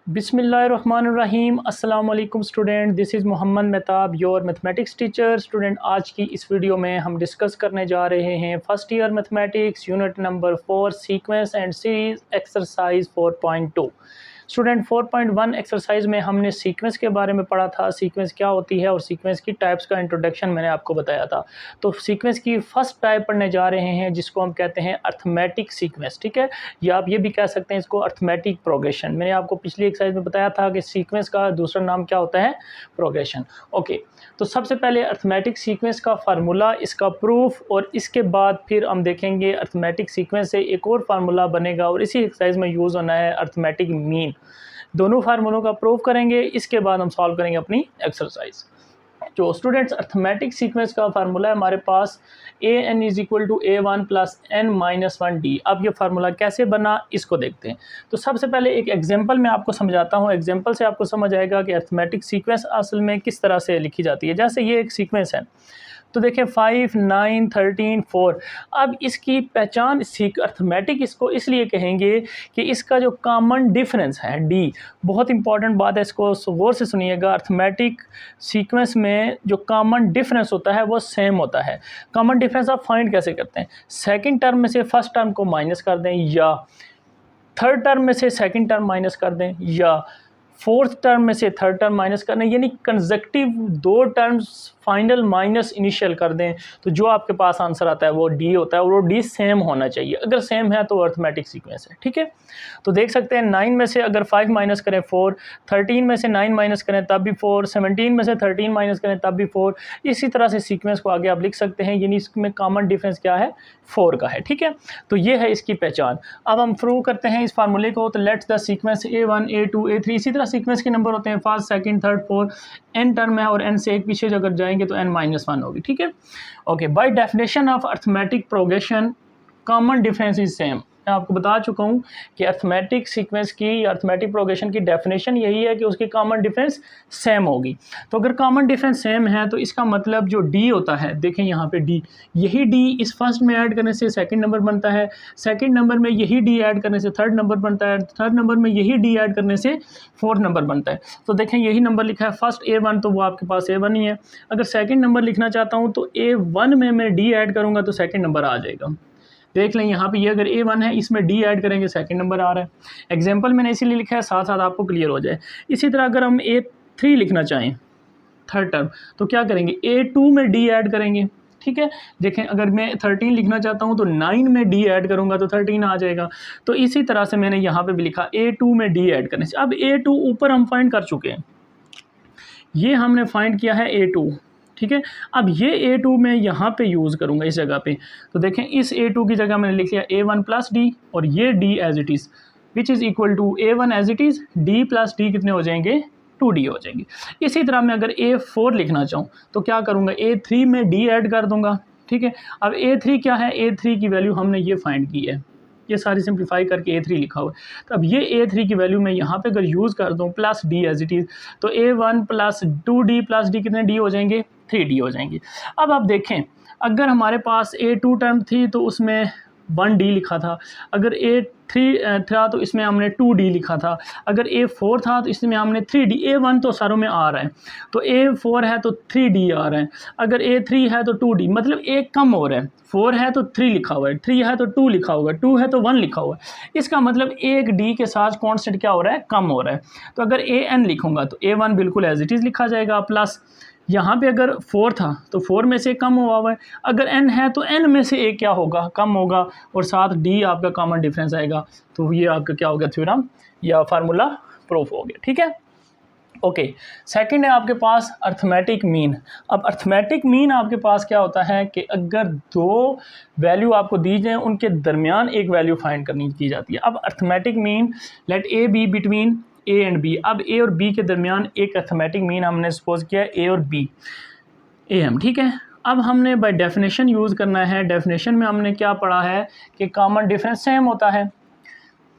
बिस्मिल्लाहिर्रहमानिर्रहीम। अस्सलाम वालेकुम student, this is Mohammad Mehtab, your mathematics teacher. Student, आज की इस वीडियो में हम डिस्कस करने जा रहे हैं first year mathematics unit number 4 sequence and series exercise 4.2। Student, 4.1 exercise में हमने सीक्वेंस के बारे में पढ़ा था, सीक्वेंस क्या होती है और सीक्वेंस की टाइप्स का इंट्रोडक्शन मैंने आपको बताया था। तो सीक्वेंस की फर्स्ट टाइप पढ़ने जा रहे हैं जिसको हम कहते हैं अर्थमेटिक सीक्वेंस। ठीक है, या आप ये भी कह सकते हैं इसको अर्थमेटिक प्रोग्रेशन। मैंने आपको पिछली एक्सरसाइज में बताया था कि सीक्वेंस का दूसरा नाम क्या होता है, प्रोग्रेशन। ओके, तो सबसे पहले अर्थमेटिक सीक्वेंस का फार्मूला, इसका प्रूफ, और इसके बाद फिर हम देखेंगे अर्थमेटिक सीक्वेंस से एक और फार्मूला बनेगा और इसी एक्सरसाइज में यूज़ होना है अर्थमेटिक मीन। दोनों फार्मूलों का प्रूफ करेंगे, इसके बाद हम सॉल्व करेंगे अपनी एक्सरसाइज। जो स्टूडेंट्स अर्थमेटिक सीक्वेंस का फार्मूला है हमारे पास an is equal to a1 plus n minus 1d। अब ये फार्मूला कैसे बना इसको देखते हैं। तो सबसे पहले एक एग्जांपल मैं आपको समझाता हूँ, एग्जांपल से आपको समझ आएगा कि अर्थमेटिक सीक्वेंस असल में किस तरह से लिखी जाती है। जैसे ये एक सीक्वेंस है, तो देखें 5, 9, 13, 4। अब इसकी पहचान अर्थमेटिक इसको इसलिए कहेंगे कि इसका जो कॉमन डिफरेंस है d, बहुत इंपॉर्टेंट बात है, इसको गौर से सुनिएगा। अर्थमेटिक सीक्वेंस में जो कॉमन डिफरेंस होता है वो सेम होता है। कॉमन डिफरेंस आप फाइंड कैसे करते हैं? सेकंड टर्म में से फर्स्ट टर्म को माइनस कर दें, या थर्ड टर्म में से सेकंड टर्म माइनस कर दें, या फोर्थ टर्म में से थर्ड टर्म माइनस करना, यानी कंसेक्टिव दो टर्म्स फाइनल माइनस इनिशियल कर दें, तो जो आपके पास आंसर आता है वो डी होता है, और वो डी सेम होना चाहिए। अगर सेम है तो अर्थमेटिक सीक्वेंस है। ठीक है, तो देख सकते हैं 9 में से अगर 5 माइनस करें 4, 13 में से 9 माइनस करें तब भी 4, 17 में से 13 माइनस करें तब भी 4। इसी तरह से सीक्वेंस को आगे आप लिख सकते हैं, यानी इसमें कॉमन डिफरेंस क्या है, 4 का है। ठीक है, तो ये है इसकी पहचान। अब हम प्रूव करते हैं इस फार्मूले को। तो let's the sequence a1, a2, a3, इसी तरह सीक्वेंस के नंबर होते हैं first, second, third, fourth, n term है और n से एक पीछे अगर जाएंगे तो n-1 होगी। ठीक है, okay. By definition of arithmetic progression common difference is same. मैं आपको बता चुका हूँ कि अर्थमेटिक सीक्वेंस की, अर्थमेटिक प्रोग्रेशन की डेफिनेशन यही है कि उसकी कॉमन डिफरेंस सेम होगी। तो अगर कॉमन डिफरेंस सेम है तो इसका मतलब जो डी होता है, देखें यहाँ पे डी, यही डी इस फर्स्ट में ऐड करने से सेकंड नंबर बनता है, सेकंड नंबर में यही डी ऐड करने से थर्ड नंबर बनता है, थर्ड नंबर में यही डी ऐड करने से फोर्थ नंबर बनता है। तो देखें यही नंबर लिखा है फर्स्ट a1, तो वो आपके पास a1 ही है। अगर सेकेंड नंबर लिखना चाहता हूँ तो a1 में मैं डी ऐड करूँगा तो सेकेंड नंबर आ जाएगा। देख लें यहाँ पे, ये अगर a1 है इसमें d ऐड करेंगे सेकंड नंबर आ रहा है। एग्जांपल मैंने इसीलिए लिखा है साथ साथ आपको क्लियर हो जाए। इसी तरह अगर हम a3 लिखना चाहें थर्ड टर्म, तो क्या करेंगे, a2 में d ऐड करेंगे। ठीक है, देखें अगर मैं 13 लिखना चाहता हूँ तो 9 में d ऐड करूँगा तो 13 आ जाएगा। तो इसी तरह से मैंने यहाँ पे भी लिखा a2 में d ऐड करने से। अब a2 ऊपर हम फाइंड कर चुके हैं, ये हमने फाइंड किया है a2। ठीक है, अब ये a2 मैं यहाँ पे यूज़ करूँगा इस जगह पे। तो देखें इस a2 की जगह मैंने लिख लिया a1 प्लस डी, और ये d as it is which is equal to a1 as it is, d plus D कितने हो जाएंगे, 2d हो जाएंगे। इसी तरह मैं अगर a4 लिखना चाहूँ तो क्या करूँगा, a3 में d ऐड कर दूँगा। ठीक है, अब a3 क्या है, a3 की वैल्यू हमने ये फाइंड की है, ये सारी सिंप्लीफाई करके a3 लिखा हुआ है। तो अब ये a3 की वैल्यू मैं यहाँ पे अगर यूज़ कर दूँ plus d as it is, तो a1 plus 2d plus d कितने d हो जाएंगे, 3d हो जाएंगे। अब आप देखें अगर हमारे पास a2 टर्म थी तो उसमें 1d लिखा था, अगर a3 था तो इसमें हमने 2d लिखा था, अगर a4 था तो इसमें हमने 3d, a1 तो सारों में आ रहा है तो a4 है तो 3d आ रहा है, अगर a3 है तो 2d, मतलब एक कम हो रहा है। 4 है तो 3 लिखा हुआ है, 3 है तो 2 लिखा हुआ है, 2 है तो 1 लिखा हुआ है। इसका मतलब एक d के साथ कांस्टेंट क्या हो रहा है, कम हो रहा है। तो अगर an लिखूंगा तो a1 बिल्कुल एज इट इज़ लिखा जाएगा, प्लस यहाँ पे अगर 4 था तो 4 में से कम हुआ है, अगर n है तो n में से एक क्या होगा, कम होगा, और साथ d आपका कॉमन डिफरेंस आएगा। तो ये आपका क्या हो गया, थ्योरम या फार्मूला प्रूफ हो गया। ठीक है, ओके। सेकंड है आपके पास अर्थमेटिक मीन। अब अर्थमेटिक मीन आपके पास क्या होता है कि अगर दो वैल्यू आपको दी जाए उनके दरमियान एक वैल्यू फाइंड करनी की जाती है। अब arithmetic mean, let a B between a and b। अब a और b के दरमियान एक अर्थमेटिक मीन हमने सपोज किया a और b am। ठीक है, अब हमने बाय डेफिनेशन यूज़ करना है। डेफिनेशन में हमने क्या पढ़ा है कि कॉमन डिफरेंस सेम होता है।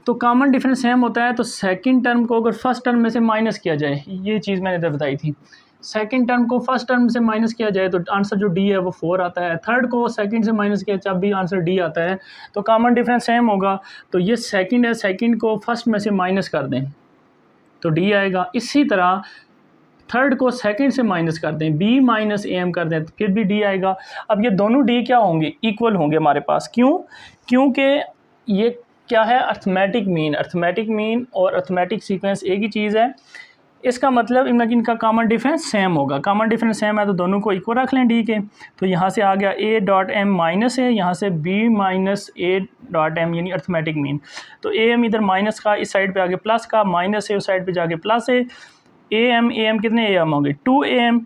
तो कॉमन डिफरेंस सेम होता है तो सेकंड टर्म को अगर फर्स्ट टर्म में से माइनस किया जाए, ये चीज़ मैंने इधर बताई थी, सेकंड टर्म को फर्स्ट टर्म से माइनस किया जाए तो आंसर जो डी है वो 4 आता है। थर्ड को सेकंड से माइनस किया जब भी आंसर डी आता है, तो कॉमन डिफरेंस सेम होगा। तो ये सेकंड है, सेकंड को फर्स्ट में से माइनस कर दें तो डी आएगा। इसी तरह थर्ड को सेकंड से माइनस कर दें, बी माइनस ए एम कर दें, तो फिर भी डी आएगा। अब ये दोनों डी क्या होंगे, इक्वल होंगे हमारे पास। क्यों? क्योंकि ये क्या है, अर्थमेटिक मीन। अर्थमेटिक मीन और अर्थमेटिक सीक्वेंस एक ही चीज़ है। इसका मतलब इनका कॉमन डिफरेंस सेम होगा। कॉमन डिफरेंस सेम है तो दोनों को इक्वल रख लें डी के। तो यहाँ से आ गया ए डॉट एम माइनस है, यहाँ से B minus A dot M, यानी अर्थमेटिक मीन। तो ए एम इधर माइनस का, इस साइड पे आगे प्लस का, माइनस है उस साइड पे जाके प्लस है। ए एम कितने ए एम होंगे, 2am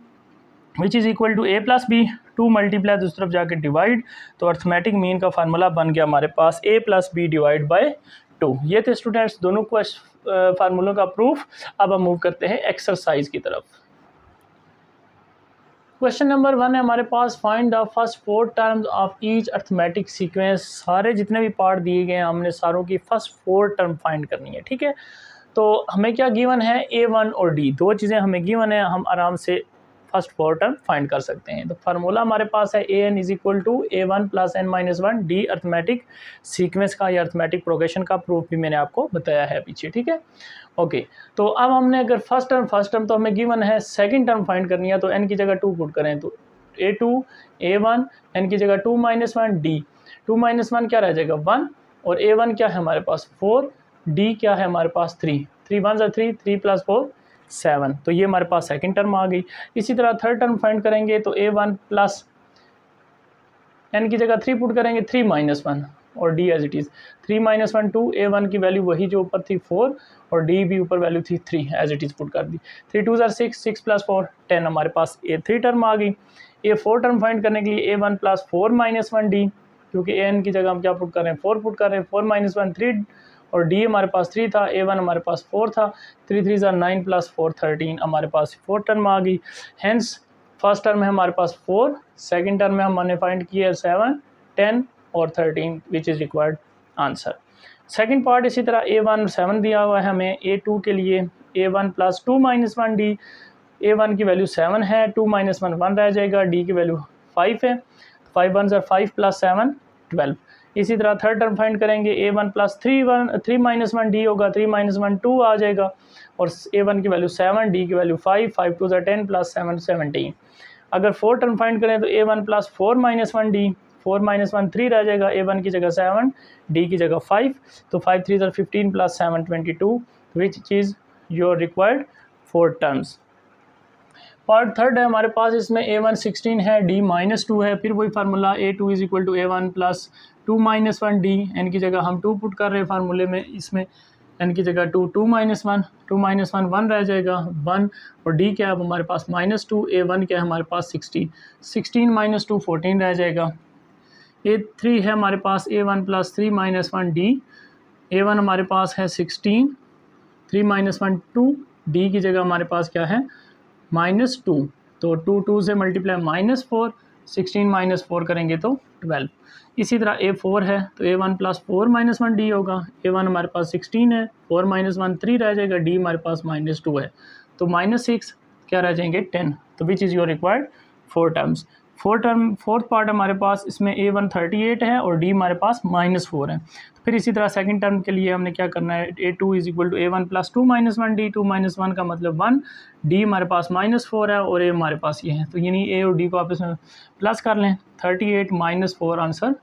which is equal to A plus B, 2 multiply दूसरी तरफ जाके डिवाइड। तो अर्थमेटिक मीन का फार्मूला बन गया हमारे पास a plus B divide by 2। ये थे स्टूडेंट्स दोनों फार्मूलों का प्रूफ। अब हम मूव करते हैं एक्सरसाइज की तरफ। क्वेश्चन नंबर 1 है हमारे पास, find the first 4 terms of each arithmetic sequence. सारे जितने भी पार्ट दिए गए हैं हमने सारों की फर्स्ट 4 टर्म फाइंड करनी है, ठीक है। तो हमें क्या गिवन है, A1 और D, दो चीज़ें हमें गिवन है, हम आराम से फर्स्ट 4 टर्म फाइंड कर सकते हैं। तो फार्मूला हमारे पास है AN is equal to A1 plus N minus 1 D। Arithmetic sequence का या अर्थमेटिक प्रोग्रेशन का प्रूफ भी मैंने आपको बताया है पीछे, ठीक है। ओके, तो अब हमने अगर फर्स्ट टर्म तो हमें गिवन है, सेकंड टर्म फाइंड करनी है, तो N की जगह 2 पुट करें तो A2 A1, N की जगह 2 माइनस 1 D। 2 माइनस 1 क्या रह जाएगा 1, और A1 क्या है हमारे पास 4, D क्या है हमारे पास 3, 3 1 3, 3 प्लस 4 7। तो ये हमारे पास सेकंड टर्म आ गई। इसी तरह थर्ड टर्म फाइंड करेंगे तो A1 प्लस N की जगह 3 पुट करेंगे, 3 माइनस 1 और D as it is 3 minus 1 2, A1 की वैल्यू वही जो ऊपर थी 4 और D भी ऊपर वैल्यू थी 3 एज इट इज़ पुट कर दी। 3 2 6, 6 प्लस 4 10, हमारे पास A3 टर्म आ गई। A4 टर्म फाइंड करने के लिए A1 प्लस 4 माइनस 1 D, क्योंकि AN की जगह हम क्या पुट कर रहे हैं 4 पुट कर रहे हैं, 4 माइनस 1 3, और D हमारे पास 3 था, A1 हमारे पास 4 था, 3 3 9 प्लस 4 13, हमारे पास 4 टर्म आ गई। हेंस फर्स्ट टर्म है हमारे पास 4, सेकंड टर्म में हमने फाइंड किया 7 10 और 13 which is required answer. Second part इसी तरह A1 7 दिया हुआ है हमें। A2 के लिए A1 plus 2 minus 1 D, A1 की वैल्यू 7 है, 2 माइनस 1 1 रह जाएगा, D की वैल्यू 5 है, 5 1 5 प्लस 7 12। इसी तरह थर्ड टर्म फाइंड करेंगे A1 प्लस 3 माइनस 1 D होगा, 3 माइनस 1 2 आ जाएगा, और A1 की वैल्यू 7, D की वैल्यू 5, 5 2 10 प्लस 7 17। अगर फोर्थ टर्म फाइंड करें तो A1 plus 4 minus 1 D, 4 minus 1 3 रह जाएगा, A1 की जगह 7, D की जगह 5, तो 5 3 15 plus 7 22, which is your required 4 terms. Part third है हमारे पास, इसमें A1 16 है, D माइनस 2 है, फिर वही formula A2 is equal to A1 plus 2 minus 1 D। N की जगह हम 2 पुट कर रहे हैं फार्मूले में, इसमें N की जगह 2 2 माइनस 1, 2 माइनस 1 1 रह जाएगा 1, और D क्या है अब हमारे पास माइनस 2, A1 क्या है हमारे पास 16, 16 माइनस 2 14 रह जाएगा। A3 है हमारे पास A1 plus 3 minus 1 D, A1 हमारे पास है 16, 3 माइनस 1 2, D की जगह हमारे पास क्या है -2, तो 2 2 से मल्टीप्लाई -4, 16 माइनस 4 करेंगे तो 12। इसी तरह A4 है तो A1 प्लस 4 माइनस 1 D होगा, A1 हमारे पास 16 है, 4 माइनस 1 3 रह जाएगा, D हमारे पास -2 है, तो -6 क्या रह जाएंगे 10, तो which is your required 4 terms. Fourth part हमारे पास, इसमें A1 38 है और D हमारे पास -4 है। तो फिर इसी तरह सेकंड टर्म के लिए हमने क्या करना है, A2 is equal to A1 plus 2 minus 1 D, 2 minus 1 का मतलब 1, D हमारे पास -4 है और A हमारे पास ये है, तो यानी A और D को आपस में प्लस कर लें, 38 माइनस 4 आंसर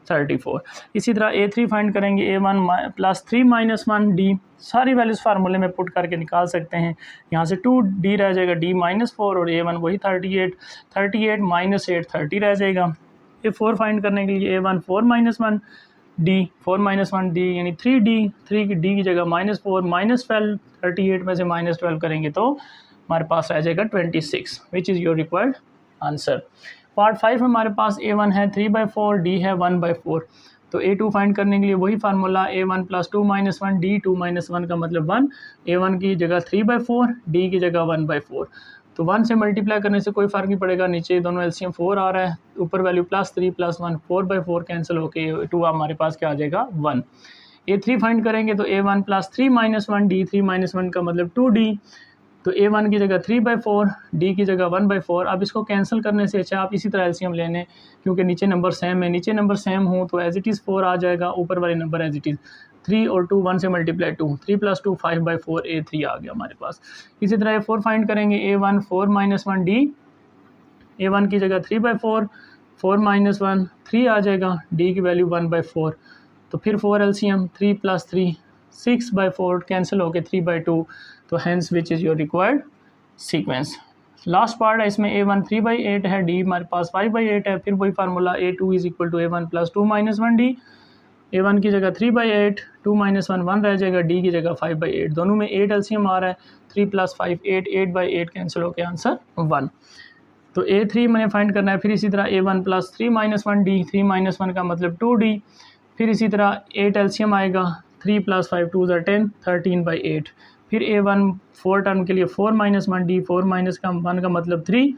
34। इसी तरह A3 फाइंड करेंगे, A1 प्लस 3 माइनस 1 D, सारी वैल्यूज़ फार्मूले में पुट करके निकाल सकते हैं। यहाँ से 2D रह जाएगा, D -4 और A1 वही 38, 38 माइनस 8 30 रह जाएगा। A4 फाइंड करने के लिए A1 4 minus 1 D, 4 minus 1 D यानी 3D, 3 की D की जगह -4 -12, 38 में से -12 करेंगे तो हमारे पास रह जाएगा 26, विच is your required answer. Part 5 हमारे पास A1 है 3/4, D है 1/4, तो A2 फाइंड करने के लिए वही formula, A1 plus 2 minus 1 D, 2 minus 1 का मतलब 1, A1 की जगह 3/4, D की जगह 1/4, तो 1 से मल्टीप्लाई करने से कोई फ़र्क नहीं पड़ेगा, नीचे दोनों एलसीएम 4 आ रहा है, ऊपर वैल्यू +3 + 1, 4/4 कैंसिल होके 2 हमारे पास क्या आ जाएगा 1। A3 फाइंड करेंगे तो A1 plus 3 minus 1 D, 3 minus 1 का मतलब 2D, तो A1 की जगह 3/4, D की जगह 1/4। अब इसको कैंसिल करने से अच्छा आप इसी तरह एलसीएम लेने, क्योंकि नीचे नंबर सेम है, नीचे नंबर सेम हो तो एज इट इज़ 4 आ जाएगा, ऊपर वाले नंबर एज इट इज़, 3 और 2 1 से मल्टीप्लाई 2, 3 + 2 5/4 A3 आ गया हमारे पास। इसी तरह A4 फाइंड करेंगे, A1 4 - 1 D, A1 की जगह 3/4, 4 - 1 3 आ जाएगा, D की वैल्यू 1/4। तो फिर 4 LCM, 3 + 3 6/4 कैंसिल हो गए 3/2, तो hence which is your required sequence. Last part है, इसमें A1 3/8 है, D हमारे पास 5/8 है। फिर वही formula A2 = A1 + 2 - 1 D, A1 की जगह 3/8, 2 - 1 रह जाएगा, D की जगह 5/8। दोनों में 8 LCM आ रहा है, 3 + 5 8, 8/8 कैंसिल हो गया, आंसर 1। तो A3 मैंने फाइंड करना है। फिर इसी तरह A1 + 3 - 1 D, 3 - 1 का मतलब 2D। फिर इसी तरह 8 LCM आएगा, 3 + 5 2 = 10, 13/8। फिर A1 4 टर्म के लिए 4 - 1 D, 4 - 1 का मतलब 3,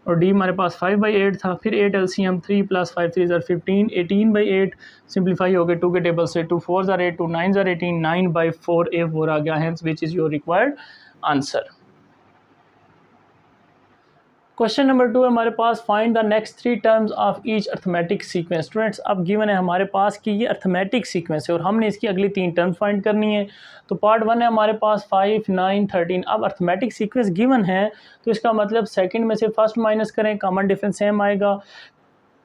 और D हमारे पास 5/8 था। फिर 8 LCM, 3 + 5 3 = 15, 18/8 सिंप्लीफाई हो गए 2 के टेबल से, 2 4 = 8, 2 9 = 18, 9/4 A4 आ गया, hence which is your required answer. Question number 2 है हमारे पास, find the next 3 terms of each arithmetic sequence. Students, अब गिवन है हमारे पास कि ये अर्थमेटिक सीक्वेंस है और हमने इसकी अगली 3 टर्म्स फाइंड करनी है। तो पार्ट 1 है हमारे पास 5 9 13। अब अर्थमेटिक सीक्वेंस गिवन है तो इसका मतलब सेकंड में से फर्स्ट माइनस करें, कॉमन डिफरेंस सेम आएगा।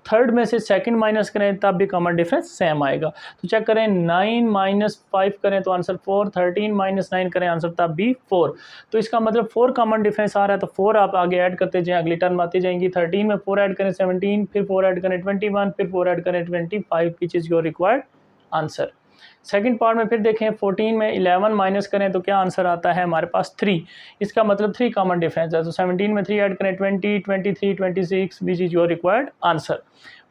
थर्ड में से सेकंड माइनस करें तब भी कॉमन डिफरेंस सेम आएगा। तो चेक करें, 9 - 5 करें तो आंसर 4, 13 - 9 करें आंसर तब भी 4। तो इसका मतलब 4 कॉमन डिफरेंस आ रहा है, तो 4 आप आगे ऐड करते जाएं, अगली टर्म आती जाएंगी। 13 में 4 ऐड करें 17, फिर 4 ऐड करें 21, फिर 4 ऐड करें 25, विच is your required answer. Second part में फिर देखें, 14 में 11 माइनस करें तो क्या आंसर आता है हमारे पास 3। इसका मतलब 3 कॉमन डिफरेंस है, तो 17 में 3 ऐड करें 20, 23, 26, विच is your required answer.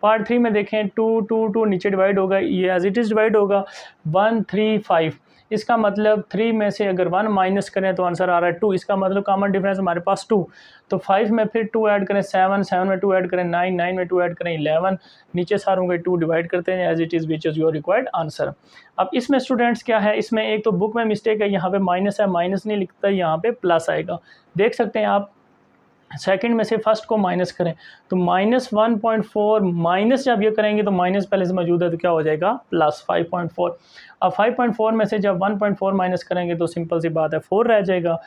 Part 3 में देखें, 2 2 2 नीचे डिवाइड होगा, ये एज इट इज़ डिवाइड होगा, 1 3 5। इसका मतलब 3 में से अगर 1 माइनस करें तो आंसर आ रहा है 2। इसका मतलब कॉमन डिफरेंस हमारे पास 2। तो 5 में फिर 2 ऐड करें 7, 7 में 2 ऐड करें 9, 9 में 2 ऐड करें 11, नीचे सारों के 2 डिवाइड करते हैं as it is, which is your required answer. अब इसमें स्टूडेंट्स क्या है, इसमें एक तो बुक में मिस्टेक है, यहाँ पे माइनस है, माइनस नहीं लिखता, यहाँ पे प्लस आएगा। देख सकते हैं आप, सेकंड में से फर्स्ट को माइनस करें तो -1.4 माइनस जब ये करेंगे तो माइनस पहले से मौजूद है तो क्या हो जाएगा प्लस 5.4। अब 5.4 में से जब 1.4 माइनस करेंगे तो सिंपल सी बात है 4 रह जाएगा।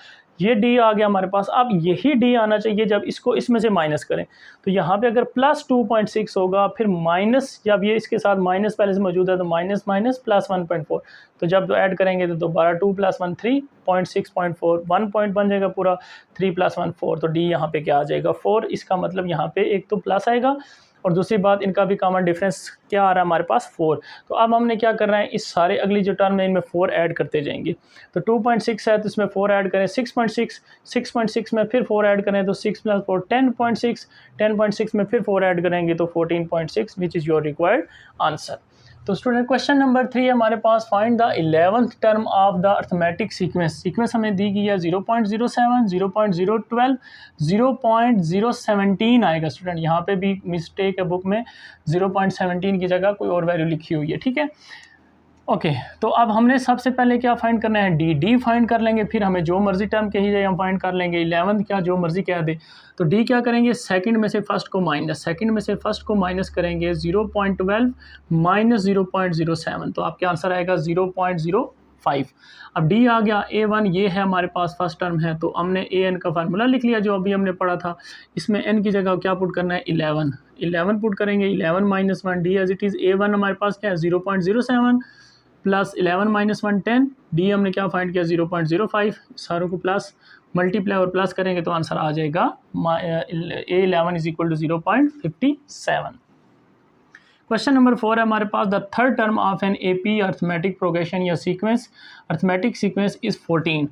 ये डी आ गया हमारे पास। अब यही डी आना चाहिए जब इसको इसमें से माइनस करें, तो यहाँ पे अगर प्लस 2.6 होगा, फिर माइनस जब ये इसके साथ माइनस पहले से मौजूद है तो माइनस माइनस प्लस 1.4, तो जब ऐड करेंगे तो दोबारा 2 + 1 3.6.4 1 पॉइंट बन जाएगा पूरा, 3 + 1 4, तो डी यहाँ पे क्या आ जाएगा 4। इसका मतलब यहाँ पे एक तो प्लस आएगा और दूसरी बात इनका भी कॉमन डिफरेंस क्या आ रहा है हमारे पास 4। तो अब हमने क्या करना है, इस सारे अगली जो टर्म है इनमें 4 ऐड करते जाएंगे। तो 2.6 है तो इसमें 4 ऐड करें 6.6, 6.6 में फिर 4 ऐड करें तो 6 + 4 10.6, 10.6 में फिर 4 ऐड करेंगे तो 14.6, which is your required answer. तो स्टूडेंट क्वेश्चन नंबर 3 है हमारे पास, find the 11th term of the arithmetic sequence. Sequence हमें दी गई है 0.07, 0.012, 0.017 आएगा। स्टूडेंट यहाँ पे भी मिस्टेक है, बुक में 0.17 की जगह कोई और वैल्यू लिखी हुई है, ठीक है ओके। तो अब हमने सबसे पहले क्या फाइंड करना है, डी फाइंड कर लेंगे, फिर हमें जो मर्जी टर्म कही जाए हम फाइंड कर लेंगे। 11th क्या जो मर्जी कह दे, तो डी क्या करेंगे, सेकंड में से फर्स्ट को माइनस, सेकंड में से फर्स्ट को माइनस करेंगे 0.12 माइनस 0.07, तो आपका आंसर आएगा 0.05। अब डी आ गया, A1 ये है हमारे पास फर्स्ट टर्म है, तो हमने AN का फार्मूला लिख लिया जो अभी हमने पढ़ा था। इसमें n की जगह क्या पुट करना है 11 पुट करेंगे, 11 - 1 D as it is. A1 हमारे पास क्या है 0.07 प्लस 11 - 1 10, डी हमने क्या फाइंड किया 0.05, सारों को प्लस मल्टीप्लाई और प्लस करेंगे तो आंसर आ जाएगा A11 = 0.57। क्वेश्चन नंबर 4 है हमारे पास, the third term of an AP arithmetic progression या sequence, arithmetic sequence is 14।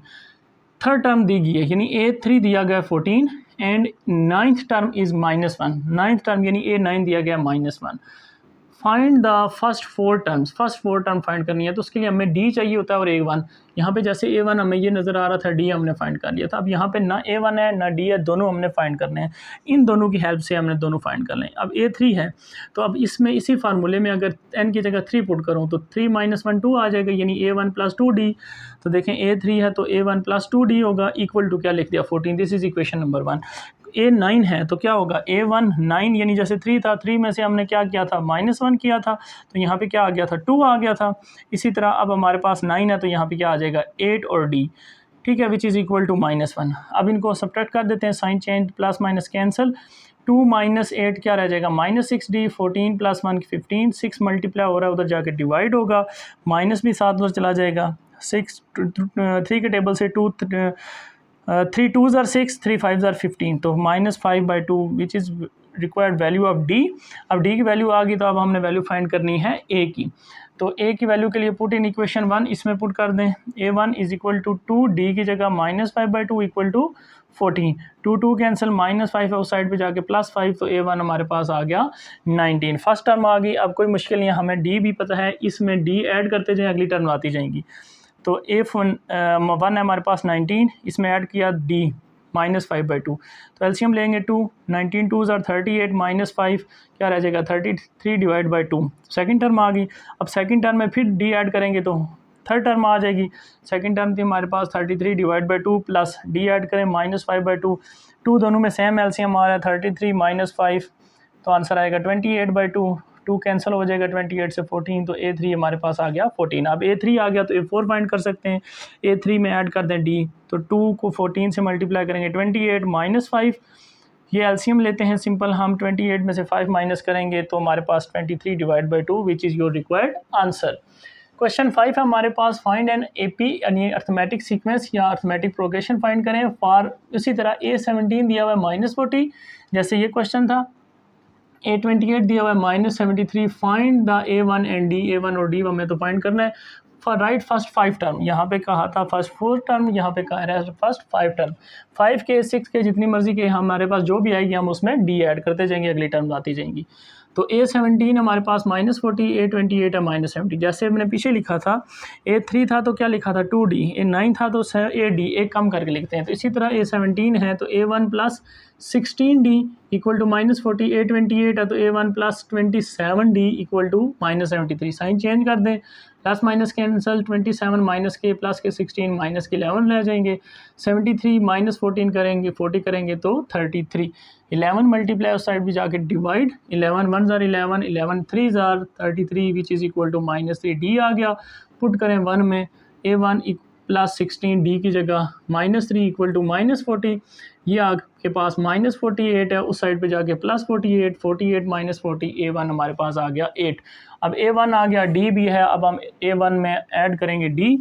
Third term दी गई है यानी A3 दिया गया 14 and 9th term is -1, 9th term यानी A9 दिया गया -1। Find the first 4 terms, first 4 term find करनी है, तो उसके लिए हमें डी चाहिए होता है और A1। यहाँ पे जैसे A1 हमें ये नज़र आ रहा था, डी हमने फाइंड कर लिया था। अब यहाँ पे ना A1 है ना डी है, दोनों हमने फाइंड करने हैं, इन दोनों की हेल्प से हमने दोनों फाइंड कर लें। अब A3 है तो अब इसमें इसी फार्मूले में अगर n की जगह 3 पुट करूँ तो 3 - 1 2 आ जाएगा, यानी A1 + 2D। तो देखें A3 है तो A1 + 2D होगा, इक्वल टू क्या लिख दिया 14। This is equation number 1। A9 है तो क्या होगा A1 9, यानी जैसे 3 था, 3 में से हमने क्या किया था -1 किया था, तो यहाँ पे क्या आ गया था 2 आ गया था। इसी तरह अब हमारे पास 9 है तो यहाँ पे क्या आ जाएगा 8 और D, ठीक है, विच इज़ इक्वल टू -1। अब इनको सब्ट्रैक्ट कर देते हैं, sign change, plus minus cancel, 2 - 8 क्या रह जाएगा -6D, 14 + 1 15, 6 मल्टीप्लाई हो रहा है उधर जाके डिवाइड होगा, माइनस भी साथ उधर चला जाएगा, 6 3 के टेबल से 2 3 2s are 6, 3 5s are 15, तो -5/2 which is required value of D। अब D की वैल्यू आ गई तो अब हमने वैल्यू फाइंड करनी है A की। तो A की वैल्यू के लिए पुट इन इक्वेशन 1 इसमें पुट कर दें, A1 = 2, D की जगह -5/2 = 14, 2 कैंसिल, -5 है उस साइड पे जाके +5, तो A1 हमारे पास आ गया 19। फर्स्ट टर्म आ गई, अब कोई मुश्किल नहीं है, हमें D भी पता है, इसमें D ऐड करते जाएँ, अगली टर्म आती जाएंगी। तो A1 है हमारे पास 19, इसमें ऐड किया D -5/2, तो एलसीएम लेंगे 2, 19 2s are 38, -5 क्या रह जाएगा 33/2। सेकंड टर्म आ गई, अब सेकंड टर्म में फिर D ऐड करेंगे तो थर्ड टर्म आ जाएगी। सेकंड टर्म थी हमारे पास 33/2 प्लस D ऐड करें -5/2, 2 दोनों में सेम एलसीएम आ रहा है 33 -5, तो आंसर आएगा 28/2, 2 कैंसिल हो जाएगा 28 से 14, तो A3 हमारे पास आ गया 14। अब A3 आ गया तो A4 फाइंड कर सकते हैं, A3 में ऐड कर दें D, तो 2 को 14 से मल्टीप्लाई करेंगे 28 -5, ये एलसीएम लेते हैं सिंपल हम, 28 में से 5 माइनस करेंगे तो हमारे पास 23/2 विच is your required answer. Question 5 है हमारे पास, फाइंड एन AP यानी अर्थमेटिक सीक्वेंस या अर्थमेटिक प्रोग्रेशन फाइंड करें फॉर, इसी तरह A17 दिया हुआ है -40 जैसे ये क्वेश्चन था, A28 दिया हुआ है -73, find the A1 and D, A1 और D हमें तो फाइंड करना है। फॉर राइट फर्स्ट 5 टर्म, यहाँ पे कहा था फर्स्ट 4 टर्म, यहाँ पे कहा है फर्स्ट 5 टर्म, 5 के 6 के जितनी मर्जी के हमारे पास जो भी आएगी हम उसमें D ऐड करते जाएंगे, अगली टर्म आती जाएंगी। तो A17 हमारे पास -40, A28 है -70, जैसे हमने पीछे लिखा था A3 था तो क्या लिखा था 2D, A9 था तो AD, एक कम करके लिखते हैं, तो इसी तरह A17 है तो A1 + 16D = -40, A28 है तो A1 + 27D = -73, साइन चेंज कर दें, प्लस माइनस कैंसल, 27 माइनस के प्लस के 16 माइनस के 11 रह जाएंगे, 73 -14 करेंगे 40 करेंगे तो 33, 11 मल्टीप्लाई उस साइड भी जाके divide, 11 1s are 11, 11 3s are 33 which is equal to -3, D आ गया, पुट करें 1 में, A1 + 16 D की जगह -3 = -40, ये आपके पास -48 है उस साइड पे जाके +48, 48 - 40, A1 हमारे पास आ गया 8। अब A1 आ गया, D भी है, अब हम A1 में ऐड करेंगे D,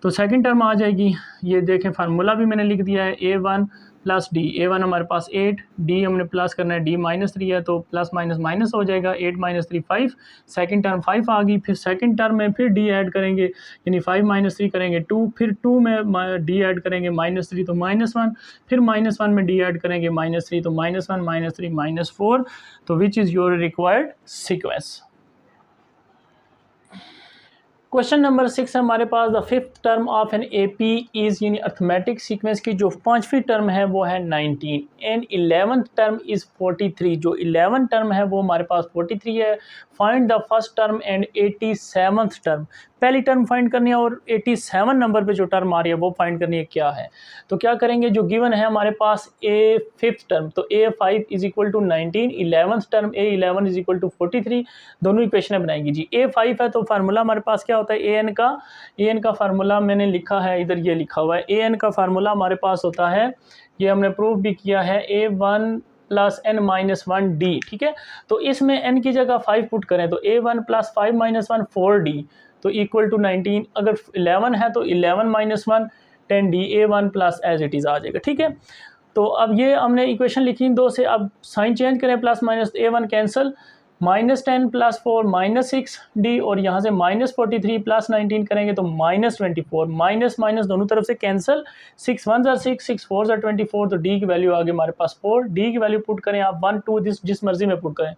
तो सेकंड टर्म आ जाएगी, ये देखें फार्मूला भी मैंने लिख दिया है, A1 + D, A1 हमारे पास 8, D हमने प्लस करना है, D -3 है तो प्लस माइनस माइनस हो जाएगा, 8 - 3 5, सेकंड टर्म 5 आ गई, फिर सेकंड टर्म में फिर D ऐड करेंगे, यानी 5 - 3 करेंगे 2, फिर 2 में D ऐड करेंगे -3 तो -1, फिर -1 में D ऐड करेंगे -3 तो -1 -3 -4, तो which is your required sequence. Question number 6 हमारे पास, the fifth term of an AP is, यानी अर्थमेटिक सीक्वेंस की जो 5वीं टर्म है वो है 19 एंड 11th टर्म इज़ 43, जो 11th टर्म है वो हमारे पास 43 है। Find the first term and 87th term, पहली टर्म फाइंड करनी है और 87 नंबर पे जो टर्म आ रही है वो फाइंड करनी है क्या है। तो क्या करेंगे, जो गिवन है हमारे पास A5th टर्म, तो A5 = 19, 11th टर्म A11 = 43, दोनों इक्वेशन बनाएंगी जी। A5 है तो फार्मूला हमारे पास क्या होता है, AN का फार्मूला मैंने लिखा है, इधर ये लिखा हुआ है, AN का फार्मूला हमारे पास होता है, ये हमने प्रूव भी किया है, A1 + n - 1D, ठीक है। तो इसमें n की जगह 5 पुट करें तो A1 + 5 - 1 4D, तो इक्वल टू 19, अगर 11 है तो 11 - 1 10D, A1 plus as it is आ जाएगा, ठीक है। तो अब ये हमने इक्वेशन लिखी 2 से, अब साइन चेंज करें, plus minus, A1 cancel, -10 + 4 -6D, और यहाँ से -43 + 19 करेंगे तो -24, माइनस माइनस दोनों तरफ से cancel, 6 1s are 6, 6 4s are 24, तो D की वैल्यू आ गई हमारे पास 4, D की वैल्यू पुट करें आप 1 2 जिस मर्जी में पुट करें,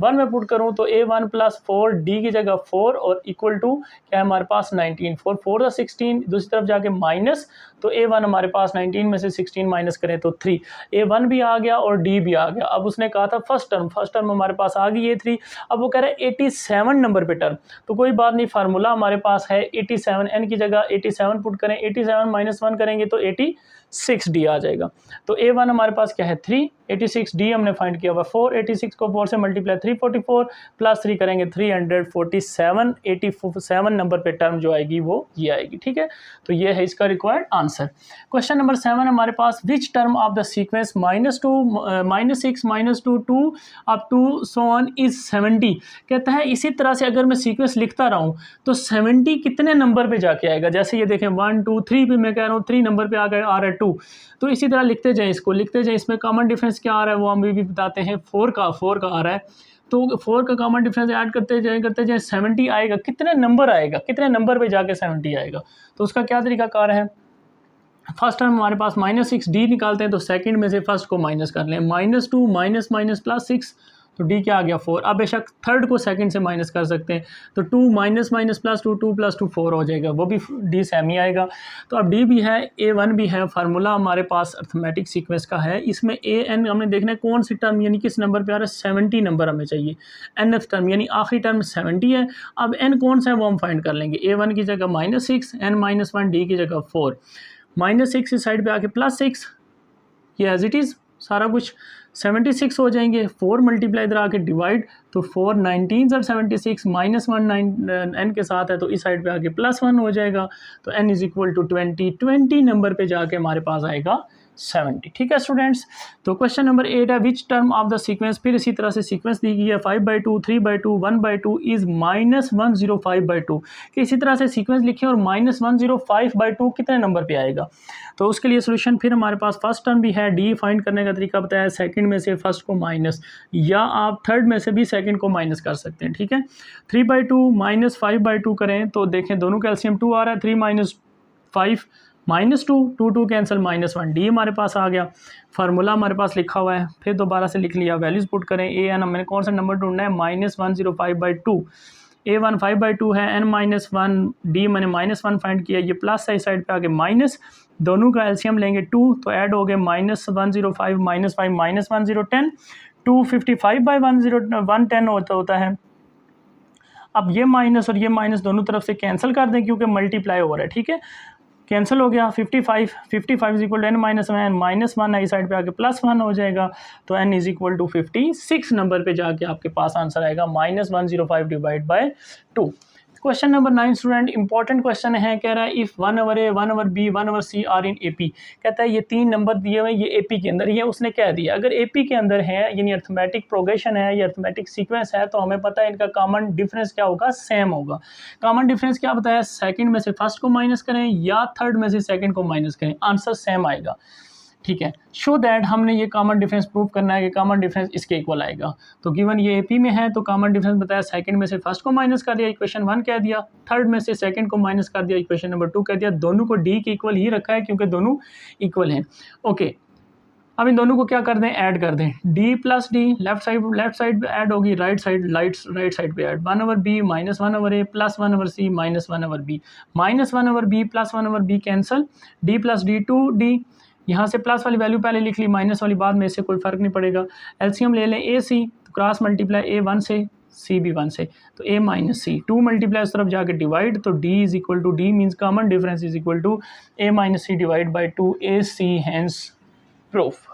1 में पुट करूँ तो A1 + 4 D की जगह 4 और इक्वल टू क्या है हमारे पास 19, 4 4 16, दूसरी तरफ जाके माइनस, तो A1 हमारे पास 19 में से 16 माइनस करें तो 3, A1 भी आ गया और D भी आ गया। अब उसने कहा था फर्स्ट टर्म हमारे पास आ गई A3, अब वो कह रहा है 87 नंबर पे टर्म, तो कोई बात नहीं, फार्मूला हमारे पास है 87, n की जगह 87 पुट करें, 87 - 1 करेंगे तो 86D आ जाएगा। तो A1 हमारे पास क्या है 3, 86D हमने फाइंड किया हुआ 4, 86 को 4 से मल्टीप्लाई 344 प्लस 3 करेंगे 347, 87 नंबर पे टर्म जो आएगी वो ये आएगी। ठीक है, तो ये है इसका रिक्वायर्ड आंसर। क्वेश्चन नंबर 7 हमारे पास, which term of the sequence -2 -6 -2 2 up to so on is 70। कहता है इसी तरह से अगर मैं सीक्वेंस लिखता रहूँ तो 70 कितने नंबर पे जाके आएगा। जैसे ये देखें 1 2 3 पे मैं कह रहा हूँ 3 नंबर पे आ रहा है 2, तो इसी तरह लिखते जाएं, इसको लिखते जाएं। इसमें कॉमन डिफरेंस क्या आ रहा है वो हम भी बताते हैं, 4 का आ रहा है, तो 4 का कॉमन डिफरेंस ऐड करते जाएं 70 आएगा। कितने नंबर आएगा, कितने नंबर पे जाके 70 आएगा, तो उसका क्या तरीकाकार है। फर्स्ट टर्म हमारे पास -6D निकालते हैं, तो सेकंड में से फर्स्ट को माइनस कर लें, -2 माइनस प्लस 6, तो D क्या आ गया 4। अब बेशक थर्ड को सेकंड से माइनस कर सकते हैं, तो 2 माइनस प्लस 2 2 + 2 4 हो जाएगा, वो भी D सेम ही आएगा। तो अब D भी है, A1 भी है, फार्मूला हमारे पास अर्थमेटिक सीक्वेंस का है। इसमें AN हमने देखना है कौन सी टर्म यानी किस नंबर पे आ रहा है, 70 नंबर हमें चाहिए, nth टर्म यानी आखिरी टर्म 70 है। अब n कौन सा है वो हम फाइंड कर लेंगे, A1 की जगह -6, n - 1, D की जगह 4, -6 इस साइड पे आके +6, ये एज इट इज़ सारा कुछ 76 हो जाएंगे। 4 मल्टीप्लाई इधर आके डिवाइड, तो 4 19 और 76 -1 9 n के साथ है, तो इस साइड पे आके +1 हो जाएगा, तो n = 20 नंबर पे जाके हमारे पास आएगा 70। ठीक है स्टूडेंट्स, तो क्वेश्चन नंबर 8 है, विच टर्म ऑफ द सीक्वेंस, फिर इसी तरह से सीक्वेंस दी गई है 5/2 3/2 1/2 इज -105/2, कि इसी तरह से सीक्वेंस लिखें और -105/2 कितने नंबर पे आएगा। तो उसके लिए सोल्यूशन फिर हमारे पास फर्स्ट टर्म भी है, D फाइंड करने का तरीका बताया, सेकंड में से फर्स्ट को माइनस, या आप थर्ड में से भी सेकंड को माइनस कर सकते हैं। ठीक है, 3/2 -5/2 करें तो देखें दोनों का एलसीएम 2 आ रहा है, 3 - 5 -2 2 2 कैंसिल -1, D हमारे पास आ गया। फार्मूला हमारे पास लिखा हुआ है, फिर दोबारा से लिख लिया, वैल्यूज़ पुट करें। AN मैंने कौन सा नंबर ढूंढना है, -105/2, A1 5/2 है, n - 1, D मैंने -1 फाइंड किया, ये प्लस है, इस साइड पे आगे माइनस, दोनों का एलसीएम लेंगे 2, तो ऐड हो गए -105 -5 -10 255/110 होता है। अब ये माइनस और ये माइनस दोनों तरफ से कैंसिल कर दें क्योंकि मल्टीप्लाई हो रहा है। ठीक है, कैंसिल हो गया, 55 = n - 1 -1 है, इस साइड पे आके +1 हो जाएगा, तो n = 56 नंबर पे जाके आपके पास आंसर आएगा -105/2। Question number 9 student, important question है, कह रहा है if 1 over A 1 over B 1 over C are in AP। कहता है ये 3 नंबर दिए हुए ये AP के अंदर ही है। उसने कह दिया अगर AP के अंदर है यानी अर्थमेटिक प्रोग्रेशन है या अर्थमेटिक सीक्वेंस है, तो हमें पता है इनका कॉमन डिफरेंस क्या होगा, सेम होगा। कॉमन डिफरेंस क्या बताया, सेकंड में से फर्स्ट को माइनस करें या थर्ड में से सेकंड को माइनस करें, आंसर सेम आएगा। ठीक है, शो दैट हमने ये कॉमन डिफरेंस प्रूव करना है कि कॉमन डिफरेंस इसके इक्वल आएगा। तो गिवन ये AP में है तो कॉमन डिफरेंस बताया, सेकंड में से फर्स्ट को माइनस कर दिया, इक्वेशन 1 कह दिया, थर्ड में से सेकंड को माइनस कर दिया, इक्वेशन नंबर 2 कह दिया। दोनों को D के इक्वल ही रखा है क्योंकि दोनों इक्वल हैं। ओके, अब इन दोनों को क्या कर दें, ऐड कर दें, D + D लेफ्ट साइड पे ऐड होगी, राइट साइड पे add, 1 over B -1 over A + 1 over C -1 over B, -1 over B + 1 over B cancel, D + D 2D, यहाँ से प्लस वाली वैल्यू पहले लिख ली, माइनस वाली बाद में, इससे कोई फ़र्क नहीं पड़ेगा। एलसीएम ले लें AC, तो क्रॉस मल्टीप्लाई A 1 से C भी 1 से, तो A - C 2 मल्टीप्लाई उस तरफ जाके डिवाइड, तो D = D means common difference = A - C / 2 AC, hence proof.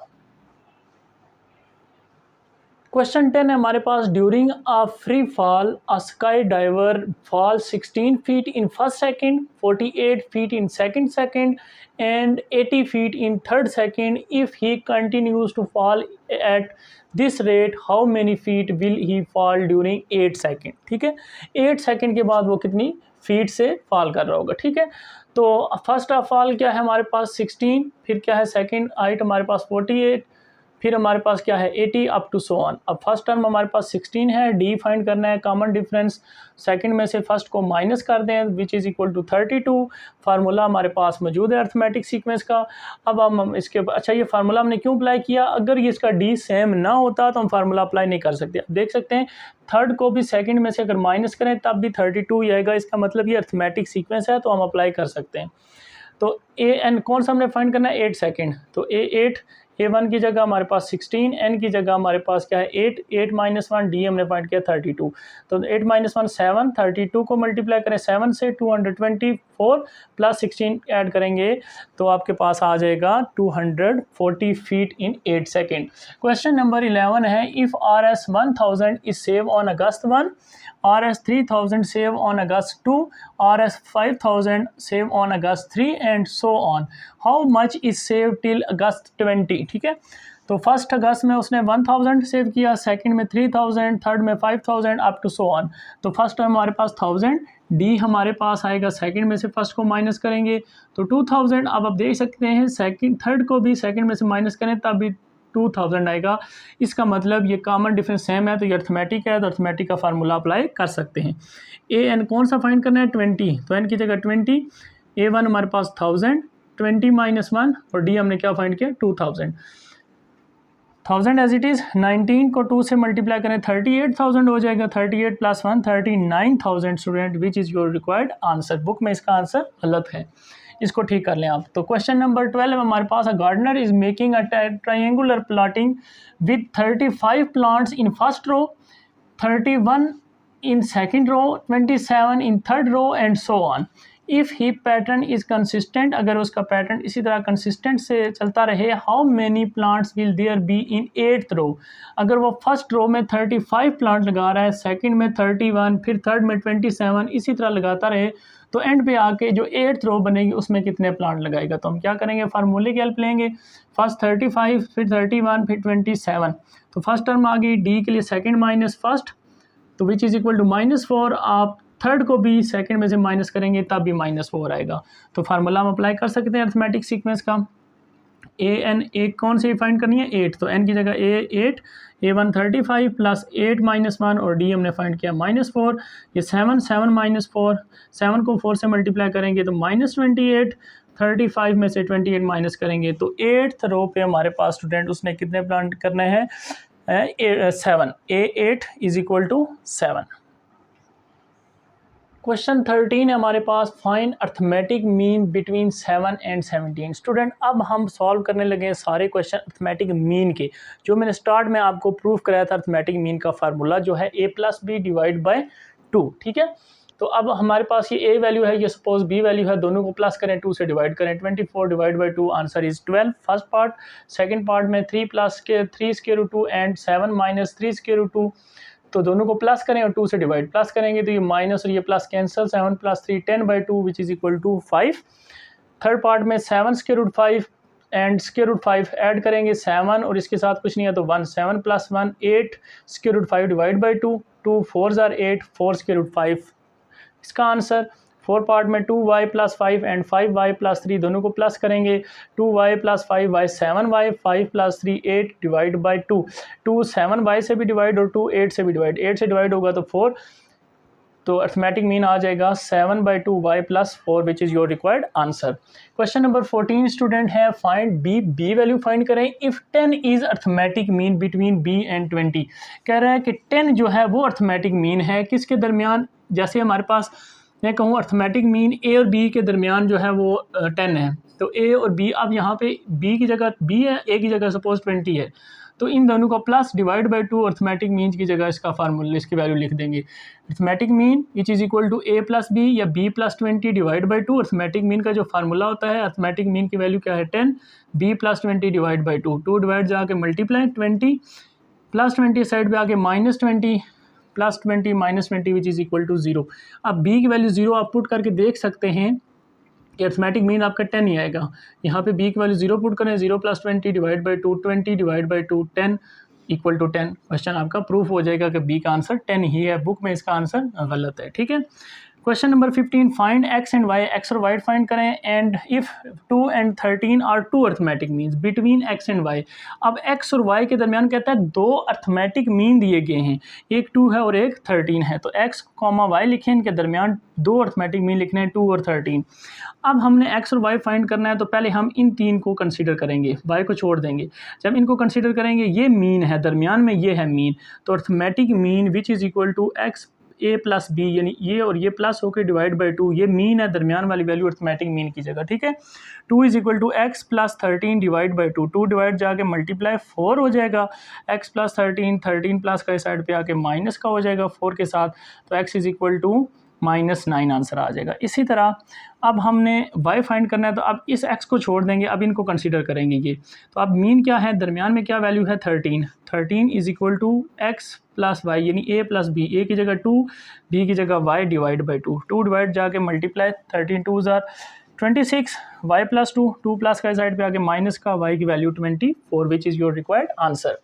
Question 10 है हमारे पास, during a free fall a sky diver fall 16 feet in first second, 48 feet in second and 80 feet in third second. If he continues to fall at this rate, how many feet will he fall during 8 second. ठीक है, 8 second के बाद वो कितनी feet से fall कर रहा होगा। ठीक है, तो फर्स्ट ऑफ ऑल क्या है हमारे पास 16, फिर क्या है सेकंड हाइट हमारे पास 48, फिर हमारे पास क्या है 80 अप टू सो ऑन। अब फर्स्ट टर्म हमारे पास 16 है, डी फाइंड करना है, कॉमन डिफरेंस सेकंड में से फर्स्ट को माइनस कर दें which is equal to 32। Formula हमारे पास मौजूद है अर्थमेटिक सीक्वेंस का। अब हम इसके अच्छा ये फार्मूला हमने क्यों अप्लाई किया, अगर ये इसका डी सेम ना होता तो हम फार्मूला अप्लाई नहीं कर सकते। अब देख सकते हैं थर्ड को भी सेकंड में से अगर माइनस करें तब भी 32 ही आएगा, इसका मतलब ये अर्थमेटिक सीक्वेंस है तो हम अप्लाई कर सकते हैं। तो ए एन कौन सा हमने फाइंड करना है 8 सेकेंड, तो ए8 A1 की जगह हमारे पास 16, N की जगह हमारे पास क्या है 8, 8 - 1 D हमने फाइंड किया 32। तो 8 - 1 7, 32 को मल्टीप्लाई करें 7 से 224 प्लस 16 ऐड करेंगे तो आपके पास आ जाएगा 240 feet in 8 second. Question number 11 है if RS 1000 is save on August 1, RS 3000 save on August 2, RS 5000 save on August 3 and so on, how much is save till August 20। ठीक है, तो फर्स्ट अगस्त में उसने 1000 सेव किया, सेकंड में 3000, third में 5000 up to so on. तो first time हमारे पास 1000, डी हमारे पास आएगा सेकंड में से फर्स्ट को माइनस करेंगे तो 2000। अब आप देख सकते हैं सेकंड थर्ड को भी सेकंड में से माइनस करें तब भी 2000 आएगा, इसका मतलब ये कॉमन डिफरेंस सेम है तो ये अर्थमेटिक है, तो अर्थमेटिक का फार्मूला अप्लाई कर सकते हैं। ए एन कौन सा फाइंड करना है 20, तो एन की जगह 20, A1 हमारे पास 1000, 20 - 1 और डी हमने क्या फाइंड किया 2000। 1000 एज इट इज़, 19 को 2 से मल्टीप्लाई करें 38,000 हो जाएगा, 38 + 1 39,000 student which is your required answer. Book में इसका आंसर गलत है, इसको ठीक कर लें आप। तो क्वेश्चन नंबर 12 हमारे पास a gardener is making a triangular plotting with 35 plants in first row, 31 in second row, 27 in third row and so on. If he pattern is consistent, अगर उसका पैटर्न इसी तरह कंसिस्टेंट से चलता रहे, how many plants will there be in 8th row। अगर वो first row में 35 प्लांट लगा रहा है, सेकंड में 31, फिर थर्ड में 27, इसी तरह लगाता रहे तो एंड पे आके जो 8th रो बनेगी उसमें कितने प्लांट लगाएगा। तो हम क्या करेंगे, फार्मूले की हेल्प लेंगे, फर्स्ट 35, फिर 31, फिर 27। तो फर्स्ट टर्म आ गई डी के लिए सेकंड माइनस फर्स्ट, तो विच इज़ इक्वल टू -4। आप थर्ड को भी सेकंड में से माइनस करेंगे तब भी -4 आएगा। तो फार्मूला हम अप्लाई कर सकते हैं अर्थमेटिक सीक्वेंस का। ए एन एक कौन सी फाइंड करनी है 8, तो एन की जगह A8, A1 35 + 8 - 1 और डी हमने फाइंड किया -4। ये 7 -4, 7 को 4 से मल्टीप्लाई करेंगे तो -28, 35 में से 28 माइनस करेंगे तो 8th रो पे हमारे पास स्टूडेंट उसने कितने प्लांट करने हैं 7, A8 is equal to 7। Question 13 है हमारे पास, find arithmetic mean between 7 and 17। Student अब हम सॉल्व करने लगे हैं सारे क्वेश्चन अर्थमेटिक मीन के, जो मैंने स्टार्ट में आपको प्रूफ कराया था अर्थमेटिक मीन का फार्मूला जो है a + b / 2। ठीक है, तो अब हमारे पास ये a वैल्यू है, ये सपोज b वैल्यू है, दोनों को प्लस करें 2 से डिवाइड करें, 24 / 2 answer is 12 first part. Second part में 3 + 3√2 एंड 7 - 3√2, तो दोनों को प्लस करें और 2 से डिवाइड प्लस करेंगे तो ये माइनस और ये plus cancel, 7 + 3 10/2 which is equal to 5। Third part में 7√5 एंड √5 ऐड करेंगे 7 और इसके साथ कुछ नहीं है तो 1, 7 + 1 8 √5 डिवाइड बाई 2, 2 4s are 8, 4 √5 इसका आंसर। फोर पार्ट में 2y + 5 एंड 5y + 3 दोनों को प्लस करेंगे, 2y + 5y 7y, 5 + 3 8 divide by 2, 2 7y से भी डिवाइड और 2 8 से भी डिवाइड, 8 से डिवाइड होगा तो 4, तो अर्थमेटिक मीन आ जाएगा 7/2y + 4 which is your required answer. Question number 14 student है, फाइंड बी वैल्यू फाइंड करें if 10 is arithmetic mean between b and 20। कह रहा है कि 10 जो है वो अर्थमेटिक मीन है किसके दरमियान, जैसे हमारे पास मैं कहूँ अर्थमेटिक मीन ए और बी के दरमियान जो है वो 10 है, तो ए और बी, अब यहाँ पे बी की जगह b है, ए की जगह सपोज 20 है, तो इन दोनों को plus divide by 2 arithmetic mean की जगह इसका फार्मूला इसकी वैल्यू लिख देंगे। Arithmetic mean which is equal to a + b या b + 20 divide by 2। Arithmetic mean का जो फार्मूला होता है, अर्थमेटिक मीन की वैल्यू क्या है 10, b + 20 डिवाइड बाई 2, 2 डिवाइड जाके मल्टीप्लाई 20 + 20 साइड पे आके -20 + 20 -20 विच इज़ इक्वल टू 0। अब b की वैल्यू 0 आप पुट करके देख सकते हैं कि अर्थमेटिक मीन आपका 10 ही आएगा। यहाँ पे b की वैल्यू 0 पुट करें, 0 + 20 divide by 2, 20 divide by 2 10 equal to 10। Question आपका प्रूफ हो जाएगा कि b का आंसर 10 ही है, बुक में इसका आंसर गलत है। ठीक है, question number 15, find X and Y, X और वाई फाइंड करें and if 2 and 13 are two arithmetic means between X and Y. अब एक्स और वाई के दरमियान कहता है दो अर्थमेटिक मीन दिए गए हैं, एक 2 है और एक 13 है, तो एक्स कॉमा वाई लिखें, इनके दरमियान दो अर्थमेटिक मीन लिखने हैं 2 और 13। अब हमने एक्स और वाई फाइंड करना है, तो पहले हम इन तीन को कंसीडर करेंगे, वाई को छोड़ देंगे। जब इनको कंसीडर करेंगे, ये मीन है दरमियान में, ये है मीन, तो arithmetic mean which is equal to X A plus B, यानी ये और ये प्लस होकर डिवाइड बाई 2, ये मीन है दरमियान वाली वैल्यू अर्थमेटिक मीन की जगह, ठीक है। 2 is equal to X plus 13 divide by 2, 2 divide जाके मल्टीप्लाई 4 हो जाएगा, एक्स प्लस 13, 13 प्लस का इस साइड पे आके माइनस का हो जाएगा 4 के साथ, तो x is equal to -9 answer आ जाएगा। इसी तरह अब हमने y फाइंड करना है, तो अब इस x को छोड़ देंगे, अब इनको कंसीडर करेंगे ये, तो अब मीन क्या है, दरमियान में क्या वैल्यू है 13, 13 is equal to X plus Y, यानी a प्लस बी, a की जगह 2, b की जगह y डिवाइड बाई 2, 2 डिवाइड जाके मल्टीप्लाई 13 2 ज़ार 26, y प्लस 2, 2 प्लस का साइड पे आके माइनस का, y की value 24 which is your required answer.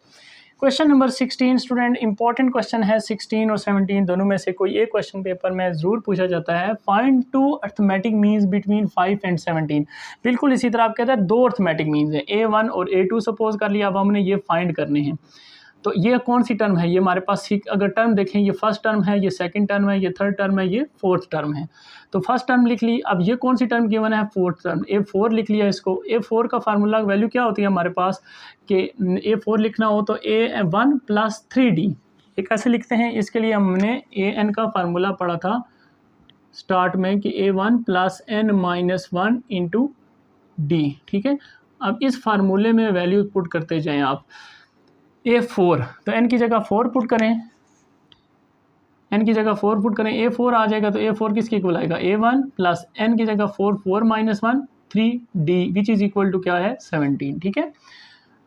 Question number 16 student, important question है, 16 और 17 दोनों में से कोई एक क्वेश्चन पेपर में ज़रूर पूछा जाता है। Find two arithmetic means between 5 and 17। बिल्कुल इसी तरह आप कहते हैं दो अर्थमेटिक मीन्स हैं, A1 और A2 सपोज कर लिया, अब हमने ये फाइंड करने हैं। तो ये कौन सी टर्म है, ये हमारे पास अगर टर्म देखें, ये फर्स्ट टर्म है, ये सेकंड टर्म है, ये थर्ड टर्म है, ये फोर्थ टर्म है। तो फर्स्ट टर्म लिख ली, अब ये कौन सी टर्म गिवन है, फोर्थ टर्म, A4 लिख लिया इसको। A4 का फार्मूला वैल्यू क्या होती है हमारे पास कि A4 लिखना हो तो A1 प्लस 3D, ये कैसे लिखते हैं, इसके लिए हमने AN का फार्मूला पढ़ा था स्टार्ट में कि A1 plus N minus 1 into D, ठीक है। अब इस फार्मूले में वैल्यू पुट करते जाएं आप। A4, तो n की जगह 4 पुट करें, n की जगह 4 पुट करें, A4 आ जाएगा, तो A4 किसके इक्वल आएगा, A1 प्लस n की जगह 4, 4 minus 1 3D which is equal to क्या है 17, ठीक है।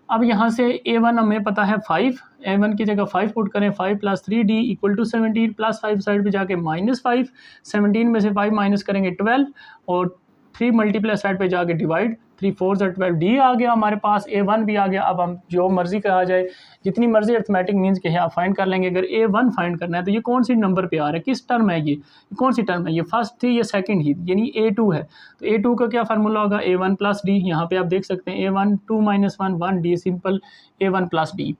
अब यहाँ से A1 हमें पता है 5, A1 की जगह 5 पुट करें, 5 plus 3D equal to 17 plus 5 side पे जाके -5, 17 में से 5 माइनस करेंगे 12 और 3 मल्टीप्लाई साइड पे जाके डिवाइड, 3 4 12, D आ गया हमारे पास, A1 भी आ गया। अब हम जो मर्जी कहा जाए, जितनी मर्जी अर्थमेटिक मीन्स के आप फाइंड कर लेंगे। अगर A1 फाइंड करना है तो ये कौन सी नंबर पे आ रहा है, किस टर्म है, ये कौन सी टर्म है, ये फर्स्ट थी, ये सेकंड ही, यानी A2 है, तो A2 का क्या फार्मूला होगा, A1 प्लस D, यहाँ पे आप देख सकते हैं A1 2 minus 1 1 D, simple A1 plus D।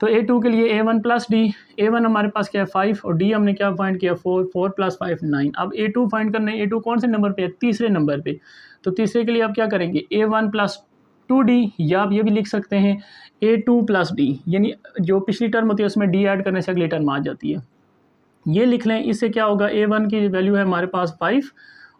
तो A2 के लिए A1 प्लस D, A1 हमारे पास क्या है 5 और D हमने क्या फाइंड किया 4, 4 प्लस 5 9। अब A2 फाइंड करना है, A2 कौन से नंबर पे है, तीसरे नंबर पे, तो तीसरे के लिए आप क्या करेंगे A1 प्लस 2D, या आप ये भी लिख सकते हैं A2 प्लस D, यानी जो पिछली टर्म होती है उसमें D ऐड करने से अगली टर्म आ जाती है, ये लिख लें। इससे क्या होगा, A1 की वैल्यू है हमारे पास 5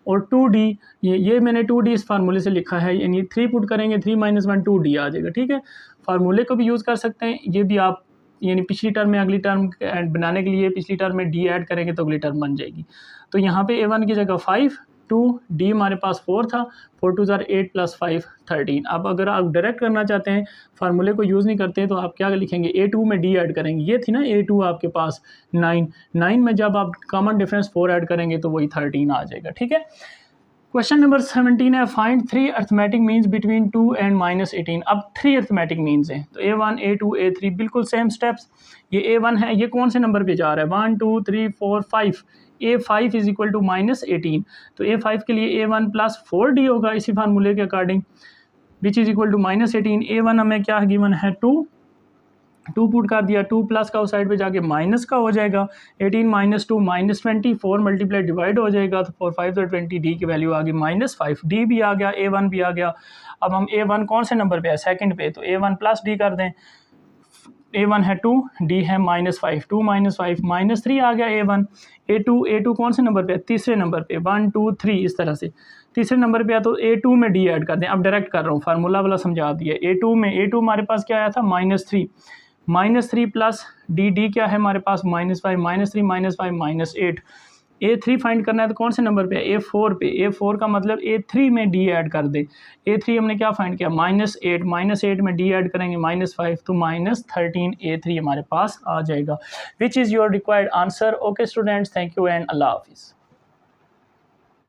और 2D, ये मैंने 2D इस फार्मूले से लिखा है, यानी 3 पुट करेंगे, 3 माइनस 1 2D आ जाएगा, ठीक है। फार्मूले को भी यूज़ कर सकते हैं, ये भी आप यानी पिछली टर्म में अगली टर्म बनाने के लिए पिछली टर्म में D ऐड करेंगे तो अगली टर्म बन जाएगी। तो यहाँ पे A1 की जगह 5, 2D हमारे पास 4 था, 4 2 ज़ार 8 प्लस 5 13। अब अगर आप डायरेक्ट करना चाहते हैं, फार्मूले को यूज़ नहीं करते, तो आप क्या लिखेंगे, A2 में D ऐड करेंगे, ये थी ना A2 आपके पास 9 में जब आप कॉमन डिफरेंस 4 ऐड करेंगे तो वही 13 आ जाएगा, ठीक है। क्वेश्चन नंबर 17 है, find 3 arithmetic means between 2 and -18। अब 3 अर्थमेटिक मीन्स हैं, तो A1 A2 A3 बिल्कुल सेम स्टेप्स। ये A1 है, ये कौन से नंबर पे जा रहा है, 1 2 3 4 5, A5 इज इक्वल टू -18, तो A5 के लिए A1 प्लस 4D होगा इसी फार्मूले के according, which is equal to -18। A1 हमें क्या गिवन है 2 पुट कर दिया, 2 प्लस का उस साइड पे जाके माइनस का हो जाएगा, 18 माइनस 2 -20, 4 मल्टीप्लाई डिवाइड हो जाएगा, तो 4 5 20, D की वैल्यू आ गई -5, D भी आ गया, A1 भी आ गया। अब हम A1 कौन से नंबर पे है, सेकंड पे, तो A1 प्लस D कर दें, A1 है 2, D है -5, 2 माइनस 5 -3 आ गया A1। A2 कौन से नंबर पे है, तीसरे नंबर पे, 1 2 3 इस तरह से तीसरे नंबर पे है, तो A2 में D ऐड कर दें। अब डायरेक्ट कर रहा हूँ, फार्मूला वाला समझा दिया। A2 हमारे पास क्या आया था -3 प्लस D क्या है हमारे पास -5, -3 -5 -8। A3 फाइंड करना है तो कौन से नंबर पे है, A4 पे, A4 का मतलब A3 में D ऐड कर दे। A3 हमने क्या फाइंड किया, -8 में D ऐड करेंगे -5, तो -13 A3 हमारे पास आ जाएगा, which is your required answer. Okay students, thank you and अल्लाह हाफिज़।